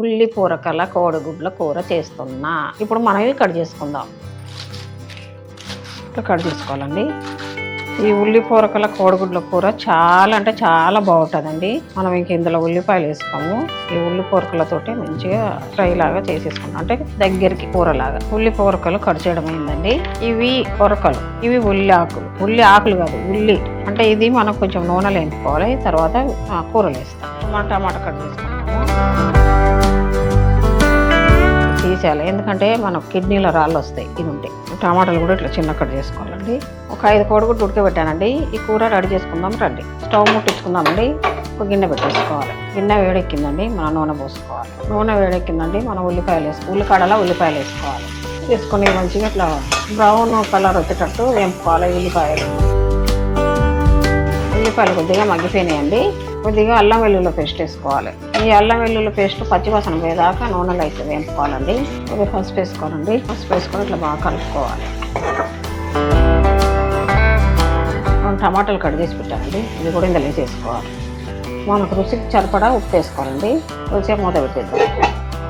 ఉల్లి పూరకల కోడిగుడ్ల కూర చేస్తున్నా. ఇప్పుడు మనం ఇవి కట్ చేసుకుందాం. ఇట్లా కట్ చేసుకోవాలండి. ఈ ఉల్లి పూరకల కోడిగుడ్ల కూర చాలా అంటే చాలా బాగుంటుందండి. మనం ఇంక ఇందులో ఉల్లిపాయలు వేసుకోము. ఈ ఉల్లి పూరకలతోటి మంచిగా ఫ్రై లాగా చేసేసుకున్నాం, అంటే దగ్గరికి కూరలాగా. ఉల్లి పూరకలు కట్ చేయడం అయిందండి. ఇవి పూరకలు, ఇవి ఉల్లి ఆకులు. ఉల్లి ఆకులు కాదు, ఉల్లి అంటే ఇది మనం కొంచెం నూనెలో వేసుకోవాలి. తర్వాత కూరలు వేస్తాం. టమాటా కట్ చేసుకుంటాము, తీసేయాలి. ఎందుకంటే మనకు కిడ్నీలో రాళ్ళు వస్తాయి ఇది ఉంటే. టమాటాలు కూడా ఇట్లా చిన్న కట్ చేసుకోవాలండి. ఒక 5 కోడిగుడ్లు ఉడకబెట్టానండి. ఈ కూర రెడీ చేసుకుందాం రండి. స్టవ్ ముట్టించుకుందామండి. ఒక గిన్నె పెట్టేసుకోవాలి. గిన్నె వేడెక్కిందండి, మనం నూనె పోసుకోవాలి. నూనె వేడెక్కిందండి, మనం ఉల్లికాడలా ఉల్లిపాయలు వేసుకోవాలి. వేసుకొని మంచిగా ఇట్లా బ్రౌన్ కలర్ వచ్చేటట్టు వేపుకోవాలి. ఉల్లిపాయలు కొద్దిగా మగ్గిపోయినాయండి. కొద్దిగా అల్లం వెల్లుల్లి పేస్ట్ వేసుకోవాలి. ఈ అల్లం వెల్లుల్లి పేస్ట్ పచ్చివాసన పోయేదాకా నూనెలో అయితే వేపుకోవాలండి. కొద్దిగా పసుపు వేసుకోవాలండి. పసుపు వేసుకొని ఇట్లా బాగా కలుపుకోవాలి. మనం టమాటాలు కట్ చేసి పెట్టాలండి, ఇది కూడా ఇందులో వేసేసుకోవాలి. మనకు రుచికి సరిపడా ఉప్పు వేసుకోవాలండి. కొద్దిసేపు మూత పెట్టేద్దాం.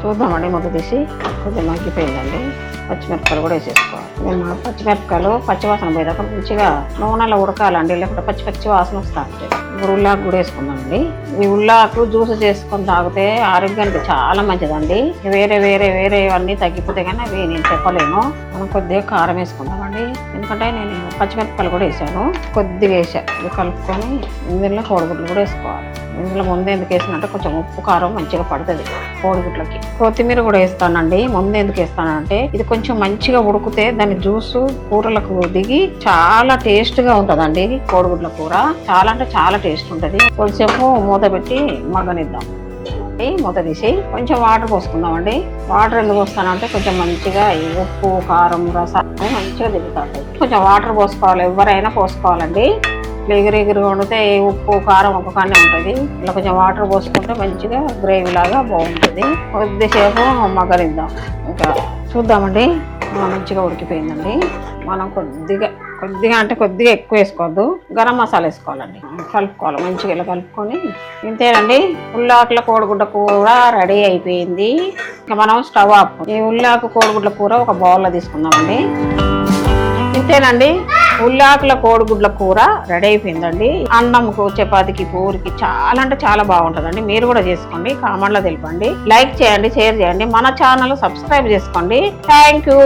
చూద్దామండి, మూత తీసి. కొద్దిగా మగ్గిపోయిందండి. పచ్చిమిరపకాయలు కూడా వేసేసుకోవాలి. మేము పచ్చిమిరపకాయలు పచ్చివాసన పోయేదాకా మంచిగా నూనెలో ఉడకాలండి, లేకపోతే పచ్చి వాసన వస్తూ ఉంటాయి. ఇప్పుడు ఉల్లాకు కూడా వేసుకుందామండి. ఈ ఉల్లాకు జ్యూస్ చేసుకొని తాగితే ఆరోగ్యానికి చాలా మంచిదండి. వేరే అన్నీ తగ్గిపోతే కానీ అవి నేను చెప్పలేను. మనం కొద్దిగా కారం వేసుకుందామండి, ఎందుకంటే నేను పచ్చిమిరపకాయలు కూడా వేసాను. కొద్దిగా వేసాను. ఇది కలుపుకొని ఇందులో కోడిగుడ్లు కూడా వేసుకోవాలి. ఇందులో ముందు ఎందుకు వేసినట్టే కొంచెం ఉప్పు కారం మంచిగా పడుతుంది కోడిగుడ్లకి. కొత్తిమీర కూడా వేస్తానండి. ముందు ఎందుకు వేస్తానంటే ఇది కొంచెం మంచిగా ఉడికితే దాని జ్యూసు కూరలకు దిగి చాలా టేస్ట్గా ఉంటుందండి. కోడిగుడ్ల కూర చాలా అంటే చాలా టేస్ట్ ఉంటుంది. కొంచెంసేపు మూత పెట్టి మగ్గనిద్దాం. మూత తీసి కొంచెం వాటర్ పోసుకుందామండి. వాటర్ ఎందుకు పోస్తానంటే కొంచెం మంచిగా ఈ ఉప్పు కారం రసాలు మంచిగా దిగుతాయి. కొంచెం వాటర్ పోసుకోవాలి, ఎవరైనా పోసుకోవాలండి. ఎగిరి వండితే ఉప్పు కారం ఒక కానే ఉంటుంది. ఇలా కొంచెం వాటర్ పోసుకుంటే మంచిగా గ్రేవీ లాగా బాగుంటుంది. కొద్దిసేపు మగ్గనిద్దాం. ఇంకా చూద్దామండి. మంచిగా ఉడికిపోయిందండి. మనం కొద్దిగా అంటే కొద్దిగా ఎక్కువ వేసుకోవద్దు. గరం మసాలా వేసుకోవాలండి. కలుపుకోవాలి మంచిగా. ఇలా కలుపుకొని ఇంతేనండి, ఉల్లాకుల కోడిగుడ్ల కూర రెడీ అయిపోయింది. ఇంకా మనం స్టవ్ ఆఫ్. ఈ ఉల్లాకు కోడిగుడ్ల కూర ఒక బౌల్లో తీసుకుందామండి. ఇంతేనండి, ఉల్లాకుల కోడిగుడ్ల కూర రెడీ అయిపోయిందండి. అన్నంకు, చపాతీకి, పూరికి చాలా అంటే చాలా బాగుంటుందండి. మీరు కూడా చేసుకోండి, కామెంట్లో తెలపండి. లైక్ చేయండి, షేర్ చేయండి, మన ఛానల్ సబ్స్క్రైబ్ చేసుకోండి. Thank you.